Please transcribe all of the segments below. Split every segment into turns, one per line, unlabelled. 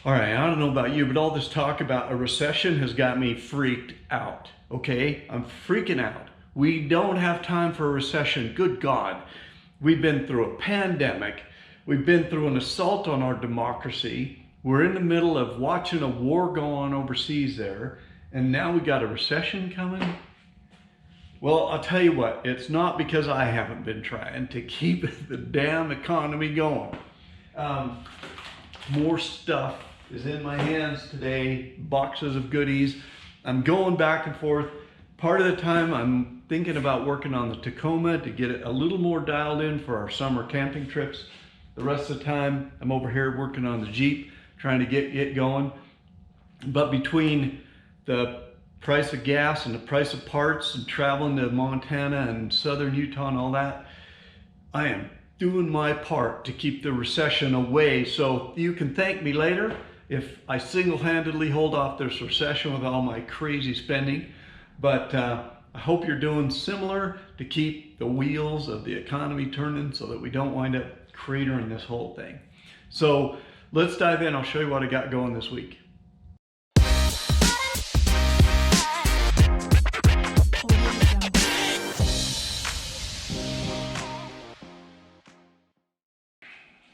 All right, I don't know about you, but all this talk about a recession has got me freaked out, okay? I'm freaking out. We don't have time for a recession, good God. We've been through a pandemic. We've been through an assault on our democracy. We're in the middle of watching a war go on overseas there, and now we got a recession coming? Well, I'll tell you what, it's not because I haven't been trying to keep the damn economy going. More stuff is in my hands today, boxes of goodies. I'm going back and forth. Part of the time I'm thinking about working on the Tacoma to get it a little more dialed in for our summer camping trips. The rest of the time I'm over here working on the Jeep, trying to get it going. But between the price of gas and the price of parts and traveling to Montana and southern Utah and all that, I am doing my part to keep the recession away. So you can thank me later if I single-handedly hold off this recession with all my crazy spending. But I hope you're doing similar to keep the wheels of the economy turning so that we don't wind up cratering this whole thing. So let's dive in. I'll show you what I got going this week.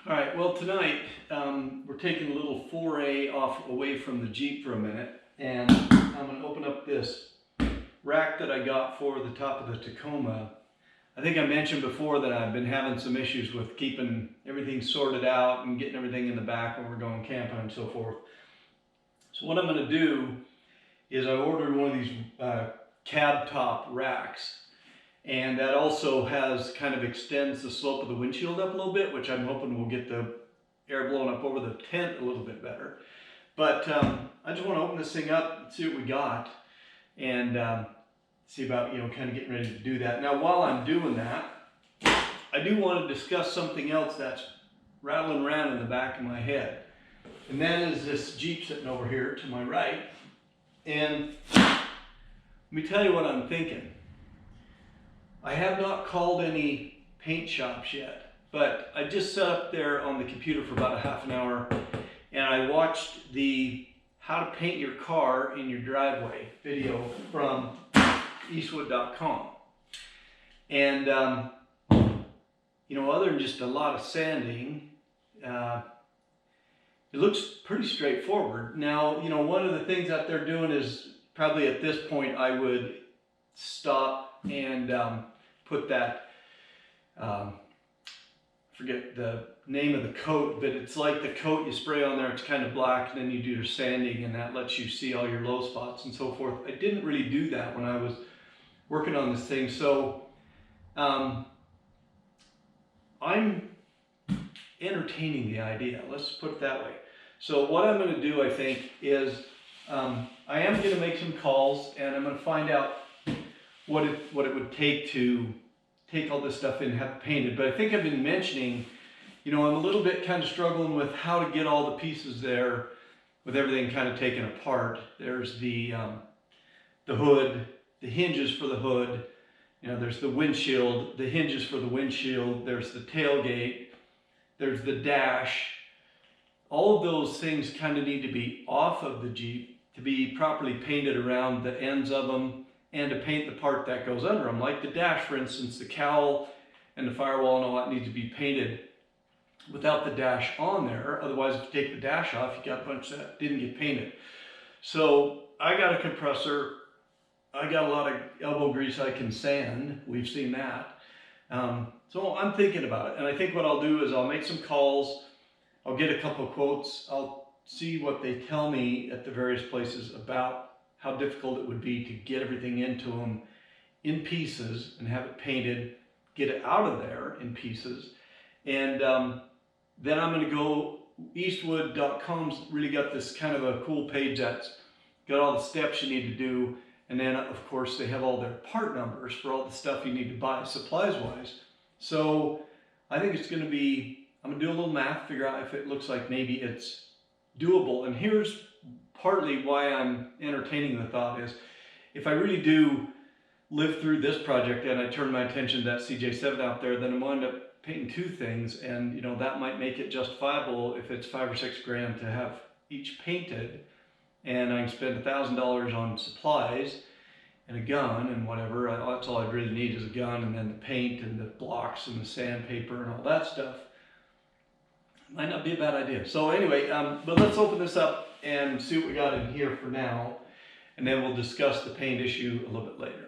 All right, well tonight we're taking a little foray away from the Jeep for a minute, and I'm going to open up this rack that I got for the top of the Tacoma. I think I mentioned before that I've been having some issues with keeping everything sorted out and getting everything in the back when we're going camping and so forth. So what I'm going to do is I ordered one of these cab top racks. And that also kind of extends the slope of the windshield up a little bit, which I'm hoping will get the air blowing up over the tent a little bit better. But I just want to open this thing up and see what we got, and see about, kind of getting ready to do that. Now, while I'm doing that, I do want to discuss something else that's rattling around in the back of my head. And that is this Jeep sitting over here to my right. And let me tell you what I'm thinking. I have not called any paint shops yet, but I just sat up there on the computer for about a half an hour and I watched the how to paint your car in your driveway video from Eastwood.com. And, other than just a lot of sanding, it looks pretty straightforward. Now, one of the things that they're doing is probably at this point I would stop and put that, forget the name of the coat, but it's like the coat you spray on there, it's kind of black, and then you do your sanding and that lets you see all your low spots and so forth. I didn't really do that when I was working on this thing, so I'm entertaining the idea, let's put it that way. So what I'm going to do, I think, is I am going to make some calls and I'm going to find out what it would take to take all this stuff in and have it painted. But I think I've been mentioning, I'm a little bit kind of struggling with how to get all the pieces there with everything kind of taken apart. There's the hood, the hinges for the hood, there's the windshield, the hinges for the windshield, there's the tailgate, there's the dash. All of those things kind of need to be off of the Jeep to be properly painted around the ends of them, and to paint the part that goes under them. Like the dash, for instance, the cowl and the firewall and all that needs to be painted without the dash on there. Otherwise, if you take the dash off, you got a bunch that didn't get painted. So I got a compressor. I got a lot of elbow grease I can sand. We've seen that. So I'm thinking about it. And I think what I'll do is I'll make some calls. I'll get a couple of quotes. I'll see what they tell me at the various places about how difficult it would be to get everything into them in pieces and have it painted, get it out of there in pieces. And then I'm going to go, Eastwood.com's really got this kind of a cool page that's got all the steps you need to do. And then, of course, they have all their part numbers for all the stuff you need to buy supplies-wise. So I think it's going to be, I'm going to do a little math, figure out if it looks like maybe it's doable. And here's partly why I'm entertaining the thought is, if I really do live through this project and I turn my attention to that CJ7 out there, then I'm going to end up painting two things, and that might make it justifiable if it's $5 or $6 grand to have each painted, and I can spend $1,000 on supplies and a gun and whatever. That's all I really need is a gun, and then the paint and the blocks and the sandpaper and all that stuff. Might not be a bad idea. So anyway, but let's open this up and see what we got in here for now, and then we'll discuss the paint issue a little bit later.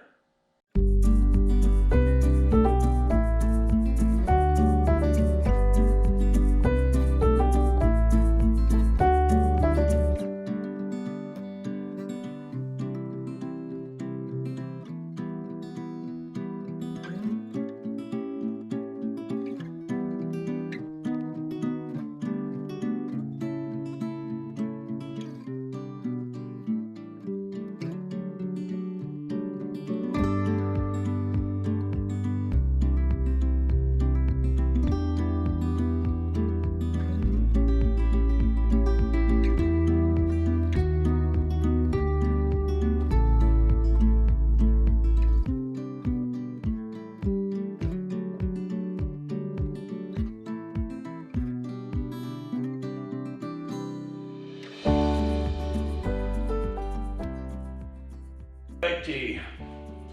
Alrighty,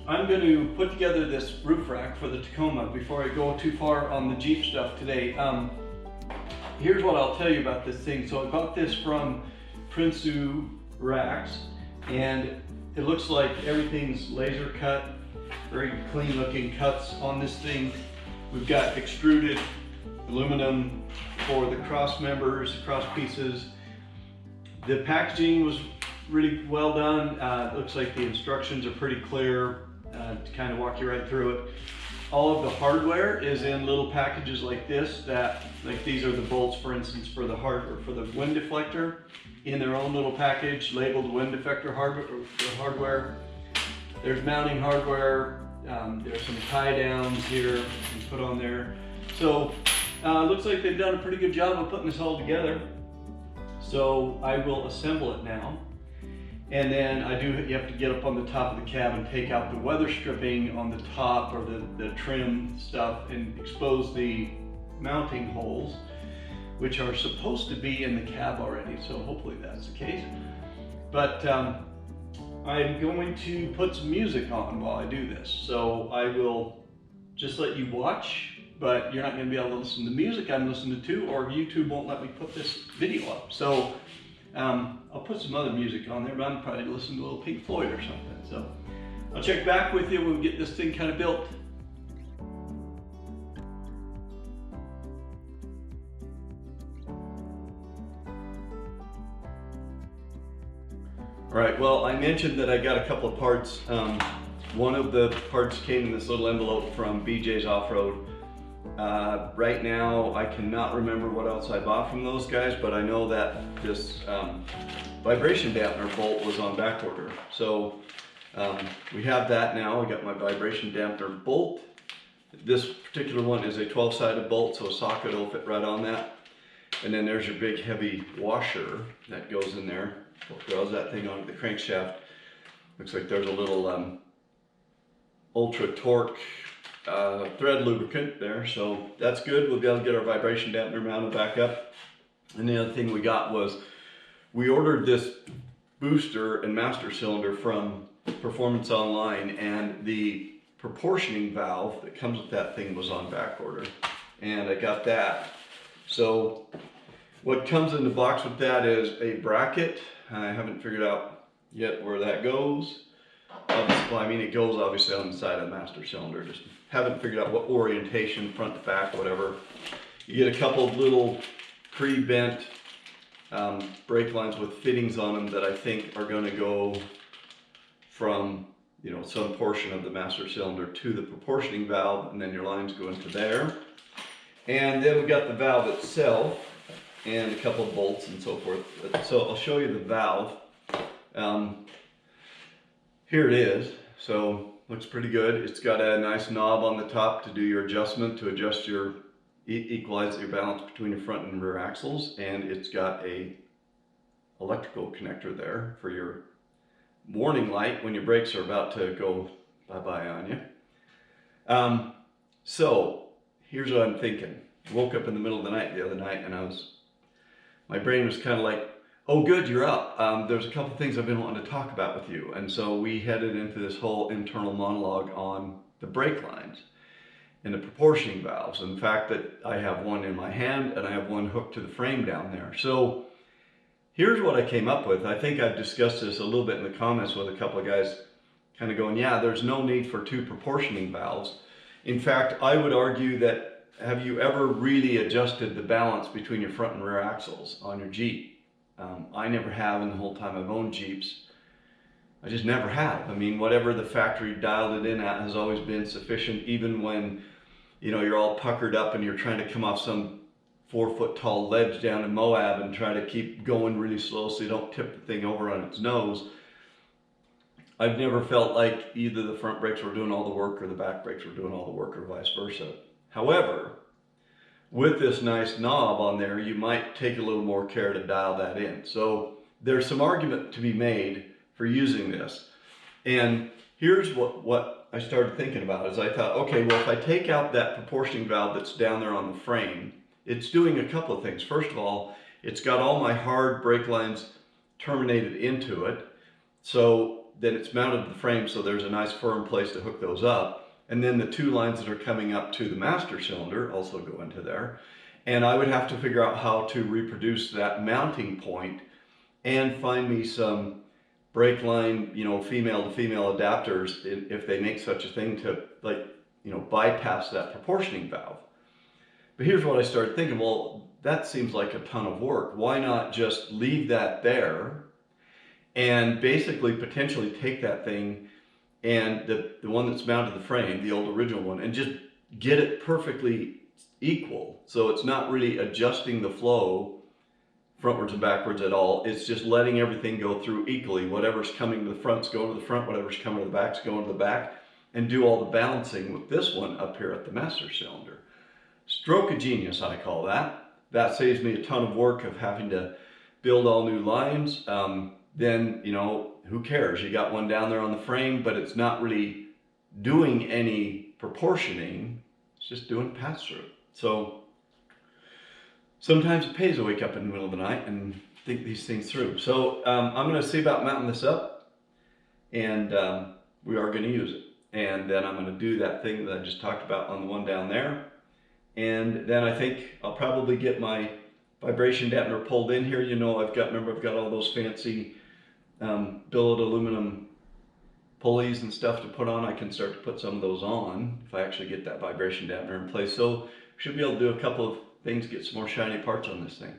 I'm going to put together this roof rack for the Tacoma before I go too far on the Jeep stuff today. Here's what I'll tell you about this thing. So I got this from Prinsu Racks, and it looks like everything's laser cut, very clean looking cuts on this thing. We've got extruded aluminum for the cross members, cross pieces. The packaging was really well done. It looks like the instructions are pretty clear to kind of walk you right through it. All of the hardware is in little packages like this, like these are the bolts, for instance, for the hardware, for the wind deflector, in their own little package labeled wind deflector hardware. There's mounting hardware. There's some tie downs here you put on there. So it looks like they've done a pretty good job of putting this all together. So I will assemble it now. And then you have to get up on the top of the cab and take out the weather stripping on the top, or the trim stuff, and expose the mounting holes, which are supposed to be in the cab already, so hopefully that's the case. But I'm going to put some music on while I do this, so I will just let you watch, but you're not going to be able to listen to the music I'm listening to, or YouTube won't let me put this video up. So I'll put some other music on there, but I'm probably listening to a little Pink Floyd or something. So I'll check back with you when we get this thing kind of built. All right, well, I mentioned that I got a couple of parts. One of the parts came in this little envelope from BJ's Off-Road. Right now, I cannot remember what else I bought from those guys, but I know that this vibration dampener bolt was on back order. So we have that now. I got my vibration dampener bolt. This particular one is a 12-sided bolt, so a socket will fit right on that. And then there's your big heavy washer that goes in there. Draws that thing onto the crankshaft. Looks like there's a little ultra torque thread lubricant there, so that's good. We'll be able to get our vibration dampener mounted back up. And the other thing we got was we ordered this booster and master cylinder from Performance Online, and the proportioning valve that comes with that thing was on back order, and I got that. So what comes in the box with that is a bracket. I haven't figured out yet where that goes. Well, I mean, it goes obviously on the side of the master cylinder. Just haven't figured out what orientation, front to back, whatever. You get a couple of little pre-bent brake lines with fittings on them that I think are going to go from, you know, some portion of the master cylinder to the proportioning valve, and then your lines go into there. And then we've got the valve itself and a couple of bolts and so forth. So I'll show you the valve. Here it is. So looks pretty good. It's got a nice knob on the top to do your adjustment, to adjust your equalize your balance between your front and rear axles, and it's got a electrical connector there for your warning light when your brakes are about to go bye-bye on you. So here's what I'm thinking. I woke up in the middle of the night the other night, and my brain was kind of like, Oh, good, you're up. There's a couple things I've been wanting to talk about with you. And so we headed into this whole internal monologue on the brake lines and the proportioning valves, and the fact that I have one in my hand and I have one hooked to the frame down there. So here's what I came up with. I think I've discussed this a little bit in the comments with a couple of guys kind of going, yeah, there's no need for two proportioning valves. In fact, I would argue that, have you ever really adjusted the balance between your front and rear axles on your Jeep? I never have in the whole time I've owned Jeeps. I just never have. I mean, whatever the factory dialed it in at has always been sufficient, even when, you know, you're all puckered up and you're trying to come off some 4-foot tall ledge down in Moab and try to keep going really slow so you don't tip the thing over on its nose. I've never felt like either the front brakes were doing all the work or the back brakes were doing all the work or vice versa. However, with this nice knob on there, you might take a little more care to dial that in. So there's some argument to be made for using this. And here's what I started thinking about is I thought, okay, well, if I take out that proportioning valve that's down there on the frame, it's doing a couple of things. First of all, it's got all my hard brake lines terminated into it. So then it's mounted to the frame, so there's a nice firm place to hook those up. And then the two lines that are coming up to the master cylinder also go into there. And I would have to figure out how to reproduce that mounting point and find me some brake line, you know, female to female adapters, if they make such a thing, to, like, you know, bypass that proportioning valve. But here's what I started thinking, well, that seems like a ton of work. Why not just leave that there and basically potentially take that thing and the one that's mounted to the frame, the old original one, and just get it perfectly equal. So it's not really adjusting the flow frontwards and backwards at all. It's just letting everything go through equally. Whatever's coming to the front's going to the front, whatever's coming to the back's going to the back, and do all the balancing with this one up here at the master cylinder. Stroke of genius, I call that. That saves me a ton of work of having to build all new lines. Then, you know, who cares? You got one down there on the frame, but it's not really doing any proportioning. It's just doing pass-through. So sometimes it pays to wake up in the middle of the night and think these things through. So I'm going to see about mounting this up, and we are going to use it. And then I'm going to do that thing that I just talked about on the one down there. And then I think I'll probably get my vibration dampener pulled in here. You know, I've got all those fancy billet aluminum pulleys and stuff to put on. I can start to put some of those on if I actually get that vibration dampener in place. So should be able to do a couple of things, get some more shiny parts on this thing.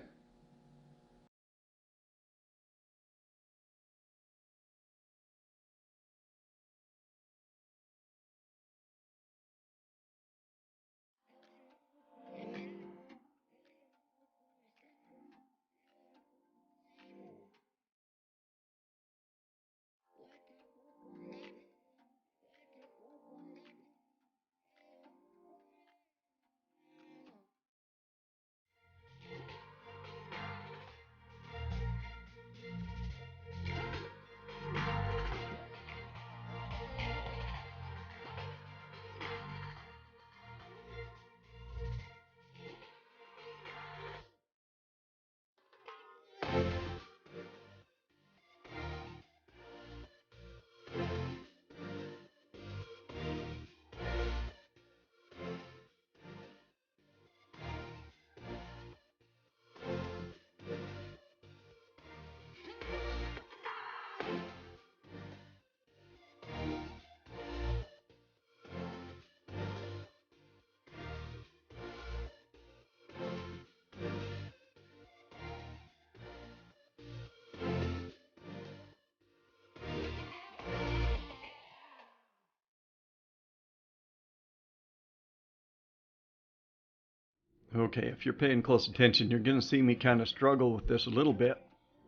Okay, if you're paying close attention, you're going to see me kind of struggle with this a little bit,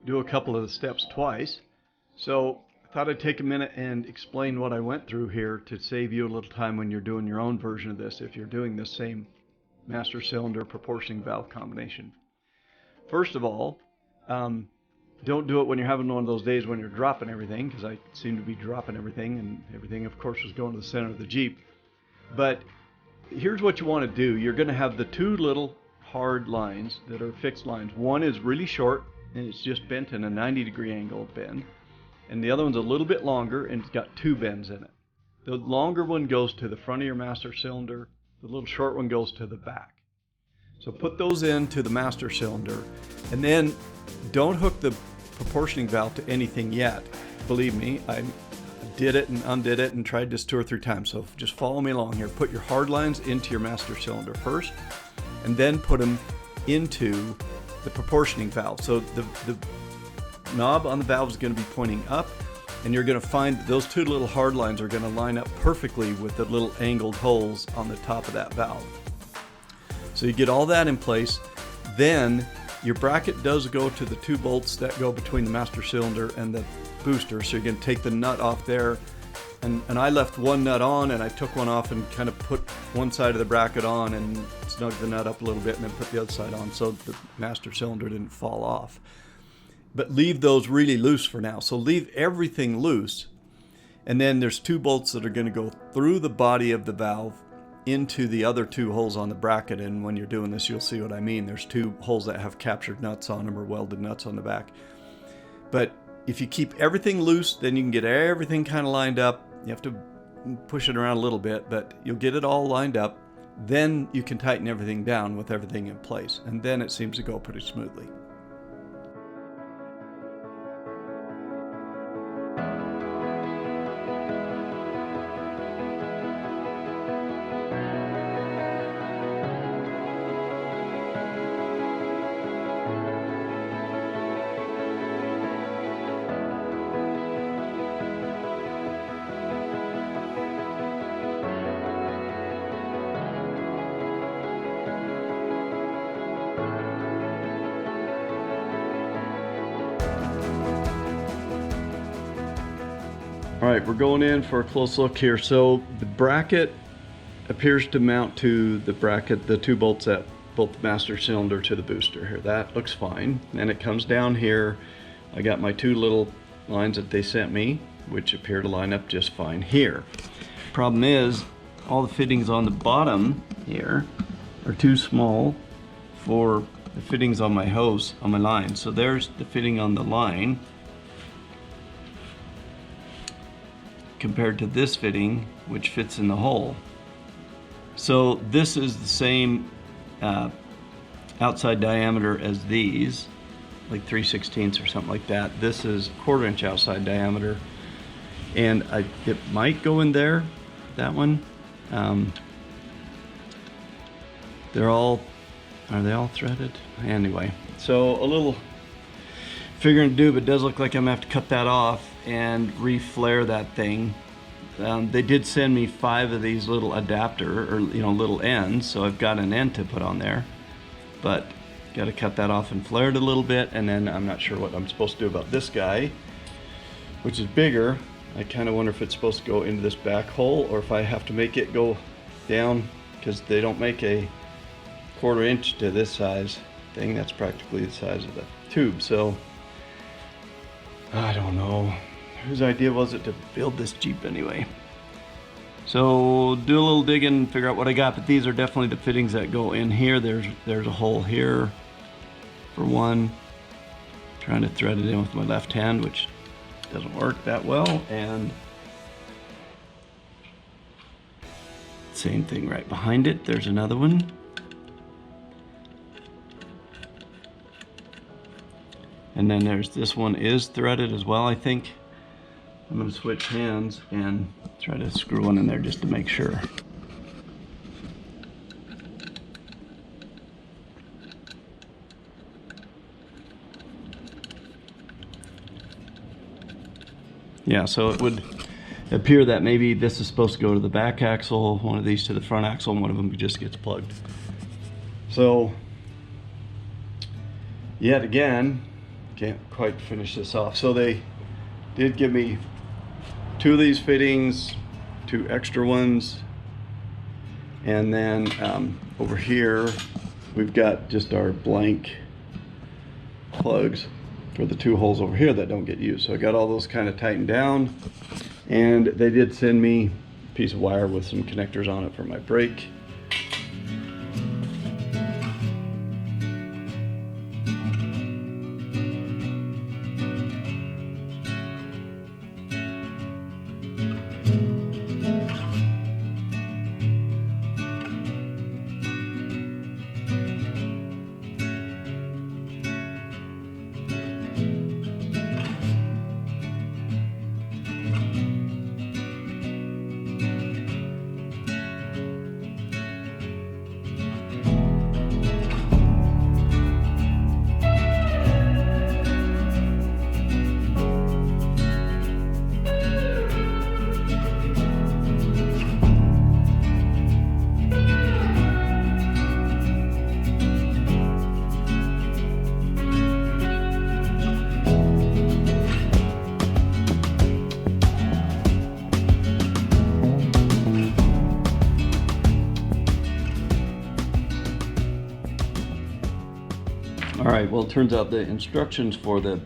do a couple of the steps twice. So I thought I'd take a minute and explain what I went through here to save you a little time when you're doing your own version of this, if you're doing the same master cylinder proportioning valve combination. First of all, don't do it when you're having one of those days when you're dropping everything, because I seem to be dropping everything, and everything, of course, was going to the center of the Jeep. But here's what you want to do. You're going to have the two little hard lines that are fixed lines. One is really short, and it's just bent in a 90-degree angle bend. And the other one's a little bit longer, and it's got 2 bends in it. The longer one goes to the front of your master cylinder, the little short one goes to the back. So put those into the master cylinder, and then don't hook the proportioning valve to anything yet. Believe me, I did it and undid it and tried this 2 or 3 times, so just follow me along here. Put your hard lines into your master cylinder first, and then put them into the proportioning valve. So the knob on the valve is going to be pointing up, and you're going to find that those 2 little hard lines are going to line up perfectly with the little angled holes on the top of that valve. So you get all that in place. Then your bracket does go to the 2 bolts that go between the master cylinder and the booster, so you're going to take the nut off there, and I left one nut on, and I took one off and kind of put one side of the bracket on and snug the nut up a little bit, and then put the other side on so the master cylinder didn't fall off. But leave those really loose for now. So leave everything loose, and then there's 2 bolts that are going to go through the body of the valve into the other 2 holes on the bracket. And when you're doing this, you'll see what I mean. There's 2 holes that have captured nuts on them or welded nuts on the back. But if you keep everything loose, then you can get everything kind of lined up. You have to push it around a little bit, but you'll get it all lined up. Then you can tighten everything down with everything in place, and then it seems to go pretty smoothly. All right, we're going in for a close look here. So the bracket appears to mount to the bracket, the 2 bolts that bolt the master cylinder to the booster here. That looks fine. And it comes down here. I got my 2 little lines that they sent me, which appear to line up just fine here. Problem is, all the fittings on the bottom here are too small for the fittings on my hose, on my line. So there's the fitting on the line compared to this fitting, which fits in the hole. So this is the same outside diameter as these, like 3/16 or something like that. This is 1/4 inch outside diameter, and it might go in there, that one. Are they all threaded? Anyway, so a little figuring to do, but it does look like I'm gonna have to cut that off and re-flare that thing. They did send me 5 of these little adapter, or little ends, so I've got an end to put on there, but got to cut that off and flare it a little bit. And then I'm not sure what I'm supposed to do about this guy, which is bigger. I kind of wonder if it's supposed to go into this back hole, or if I have to make it go down, because they don't make a 1/4 inch to this size thing. That's practically the size of the tube. So I don't know. Whose idea was it to build this Jeep anyway? So do a little digging and figure out what I got, but these are definitely the fittings that go in here. There's a hole here for one. Trying to thread it in with my left hand, which doesn't work that well. And same thing right behind it. There's another one. And then there's this one is threaded as well, I think. I'm going to switch hands and try to screw one in there just to make sure. Yeah, so it would appear that maybe this is supposed to go to the back axle, one of these to the front axle, and one of them just gets plugged. So, yet again, can't quite finish this off. So they did give me 2 of these fittings, 2 extra ones, and then over here we've got just our blank plugs for the 2 holes over here that don't get used. So I got all those kind of tightened down, and they did send me a piece of wire with some connectors on it for my brake.
right, well, it turns out the instructions for the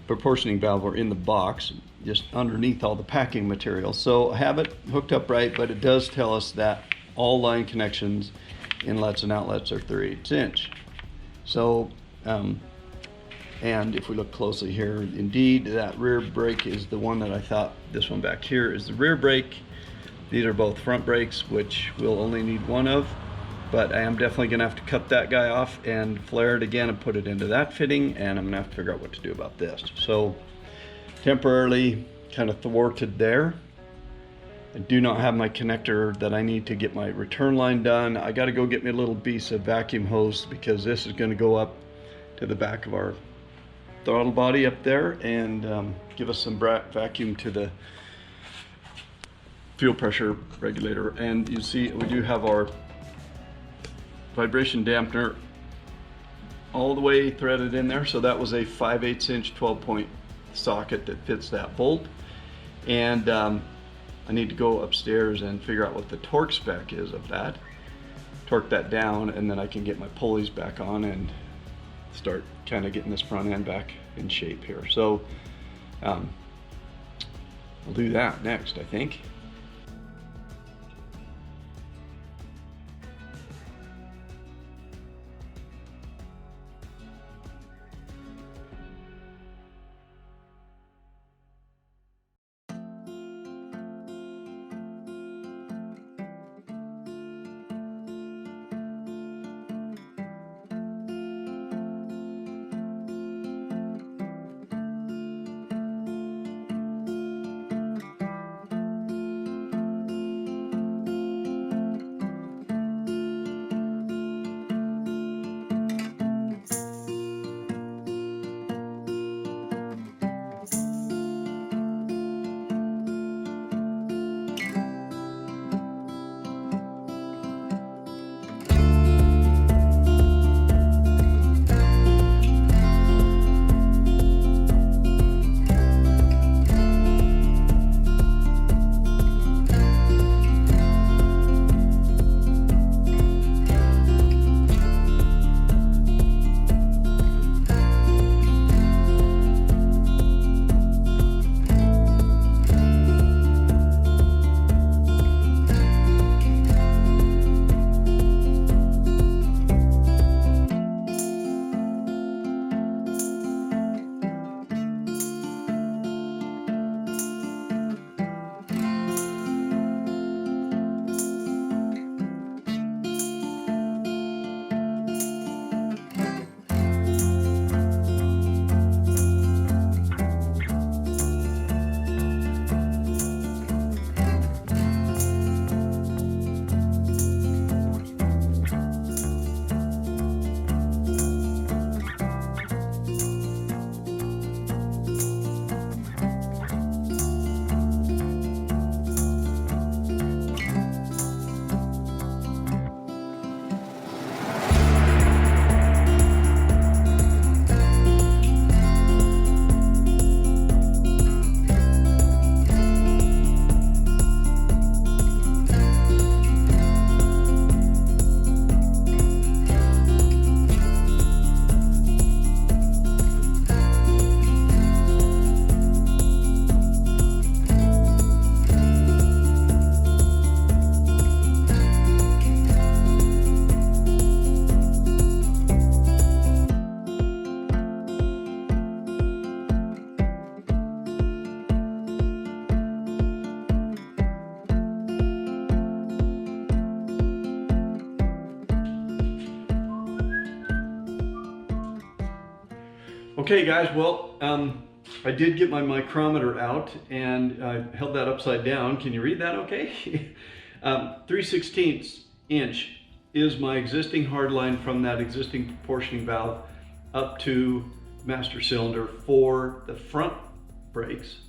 proportioning valve are in the box, just underneath all the packing material. So I have it hooked up right, but it does tell us that all line connections, inlets and outlets are 3/8 inch. So, and if we look closely here, indeed, that rear brake is the one that I thought, this one back here is the rear brake. These are both front brakes, which we'll only need one of, but I am definitely gonna have to cut that guy off and flare it again and put it into that fitting, and I'm gonna have to figure out what to do about this. So temporarily kind of thwarted there. I do not have my connector that I need to get my return line done. I gotta go get me a little piece of vacuum hose because this is gonna go up to the back of our throttle body up there and give us some vacuum to the fuel pressure regulator. And you see we do have our vibration dampener all the way threaded in there. So that was a 5/8 inch 12-point socket that fits that bolt. And I need to go upstairs and figure out what the torque spec is of that, torque that down, and then I can get my pulleys back on and start kind of getting this front end back in shape here. So I'll do that next, I think. Okay guys, well, I did get my micrometer out and I held that upside down. Can you read that okay? 3/16 inch is my existing hard line from that existing proportioning valve up to master cylinder for the front brakes.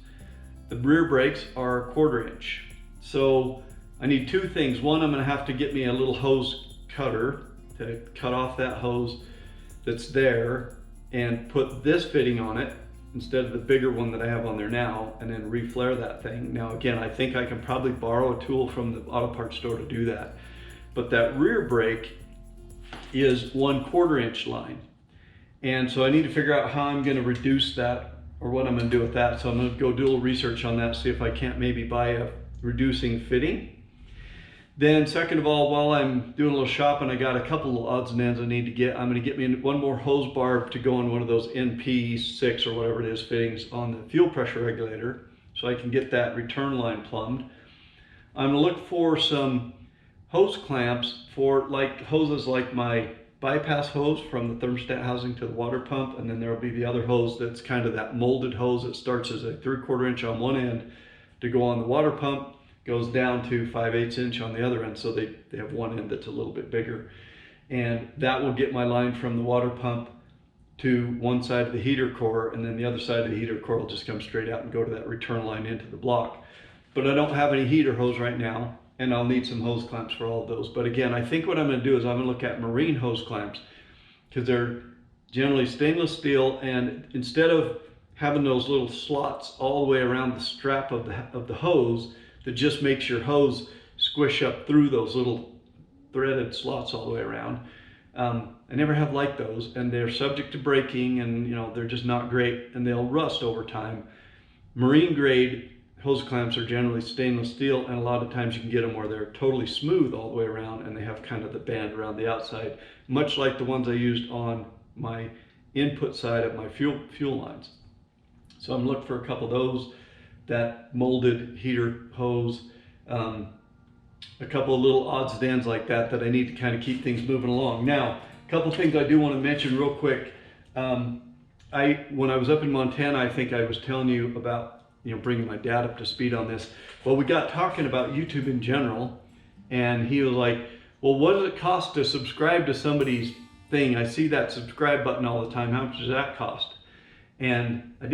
The rear brakes are 1/4 inch. So I need two things. One, I'm gonna have to get me a little hose cutter to cut off that hose that's there and put this fitting on it instead of the bigger one that I have on there now, and then reflare that thing. Now again, I think I can probably borrow a tool from the auto parts store to do that. But that rear brake is 1/4 inch line. And so I need to figure out how I'm going to reduce that, or what I'm going to do with that. So I'm going to go do a little research on that, see if I can't maybe buy a reducing fitting. Then second of all, while I'm doing a little shopping, I got a couple of odds and ends I need to get. I'm going to get me one more hose bar to go on one of those NP6 or whatever it is fittings on the fuel pressure regulator, so I can get that return line plumbed. I'm going to look for some hose clamps for hoses like my bypass hose from the thermostat housing to the water pump, and then there will be the other hose that's kind of that molded hose that starts as a 3/4 inch on one end to go on the water pump, goes down to 5/8 inch on the other end, so they have one end that's a little bit bigger. And that will get my line from the water pump to one side of the heater core, and then the other side of the heater core will just come straight out and go to that return line into the block. But I don't have any heater hose right now, and I'll need some hose clamps for all of those. But again, I think what I'm going to do is I'm going to look at marine hose clamps, because they're generally stainless steel, and instead of having those little slots all the way around the strap of the hose that just makes your hose squish up through those little threaded slots all the way around, I never have liked those, and they're subject to breaking, and they're just not great, and they'll rust over time. Marine grade hose clamps are generally stainless steel, and a lot of times you can get them where they're totally smooth all the way around, and they have kind of the band around the outside, much like the ones I used on my input side of my fuel lines. So I'm looking for a couple of those, that molded heater hose, a couple of little odds and ends like that I need to kind of keep things moving along. Now, a couple of things I do want to mention real quick. When I was up in Montana, I think I was telling you about bringing my dad up to speed on this. Well, we got talking about YouTube in general, and he was like, well, what does it cost to subscribe to somebody's thing? I see that subscribe button all the time. How much does that cost? And it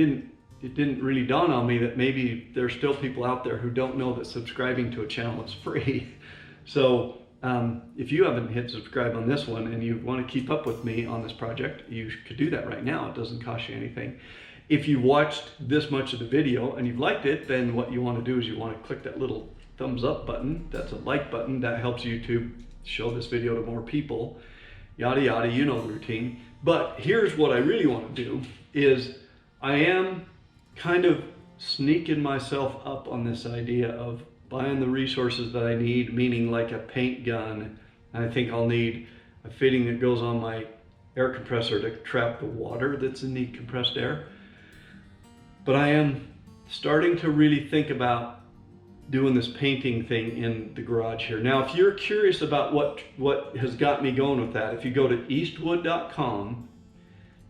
didn't really dawn on me that maybe there's still people out there who don't know that subscribing to a channel is free. So if you haven't hit subscribe on this one and you want to keep up with me on this project, you could do that right now. It doesn't cost you anything. If you watched this much of the video and you've liked it, then what you want to do is you want to click that little thumbs up button. That's a like button. That helps YouTube show this video to more people. Yada yada, you know the routine. But here's what I really want to do is I am kind of sneaking myself up on this idea of buying the resources that I need, meaning like a paint gun. And I think I'll need a fitting that goes on my air compressor to trap the water that's in the compressed air. But I am starting to really think about doing this painting thing in the garage here. Now, if you're curious about what has got me going with that, if you go to eastwood.com,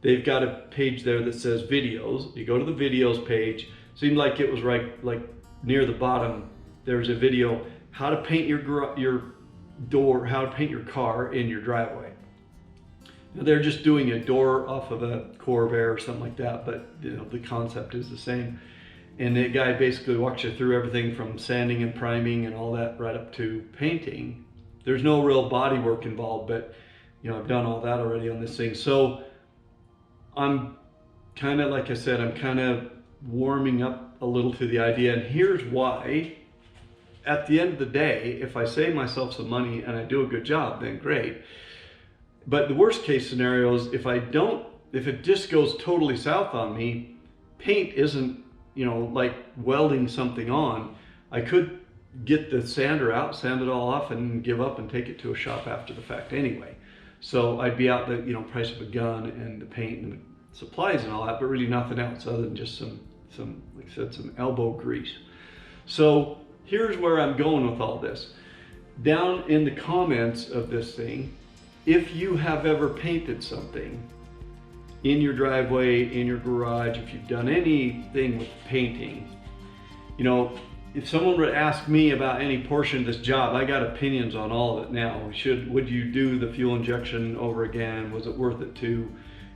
they've got a page there that says videos. You go to the videos page. Seemed like it was right near the bottom. There's a video, how to paint your door, how to paint your car in your driveway. Now, they're just doing a door off of a Corvair or something like that, but the concept is the same. And the guy basically walks you through everything from sanding and priming and all that right up to painting. There's no real body work involved, but I've done all that already on this thing. So I'm kind of, like I said, I'm kind of warming up a little to the idea, and here's why. At the end of the day, if I save myself some money and I do a good job, then great. But the worst case scenario is if it just goes totally south on me, paint isn't, like welding something on. I could get the sander out, sand it all off, and give up and take it to a shop after the fact anyway. So I'd be out the price of a gun and the paint and the supplies and all that, but really nothing else other than just some like I said, some elbow grease. So here's where I'm going with all this. Down in the comments of this thing, if you have ever painted something in your driveway, in your garage, if you've done anything with painting, if someone would ask me about any portion of this job, I got opinions on all of it now. Would you do the fuel injection over again? Was it worth it to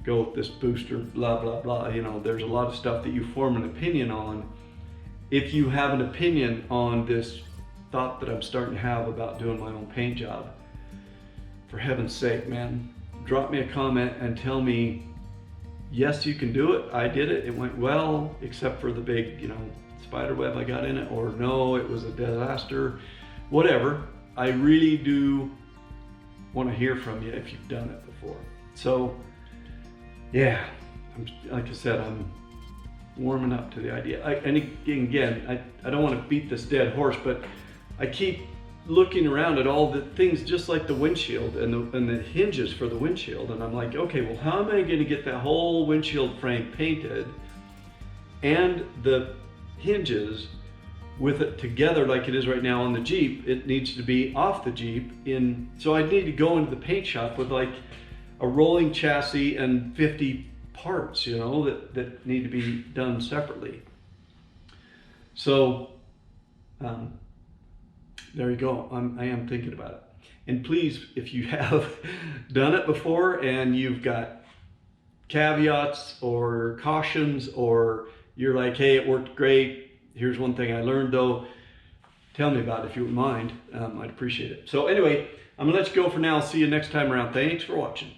go with this booster? Blah, blah, blah. There's a lot of stuff that you form an opinion on. If you have an opinion on this thought that I'm starting to have about doing my own paint job, for heaven's sake, man, drop me a comment and tell me, yes, you can do it. I did it. It went well, except for the big, spider web I got in it, or no, it was a disaster, whatever. I really do want to hear from you if you've done it before. So yeah, like I said, I'm warming up to the idea. And again, I don't want to beat this dead horse, but I keep looking around at all the things just like the windshield and the hinges for the windshield, and I'm like, okay, well, how am I going to get that whole windshield frame painted and the hinges with it together like it is right now on the Jeep? It needs to be off the Jeep so I need to go into the paint shop with like a rolling chassis and 50 parts, you know, that need to be done separately. So there you go. I am thinking about it. And please, if you have done it before and you've got caveats or cautions, or you're like, hey, it worked great, here's one thing I learned though, tell me about it if you wouldn't mind. I'd appreciate it. So anyway, I'm gonna let you go for now. See you next time around. Thanks for watching.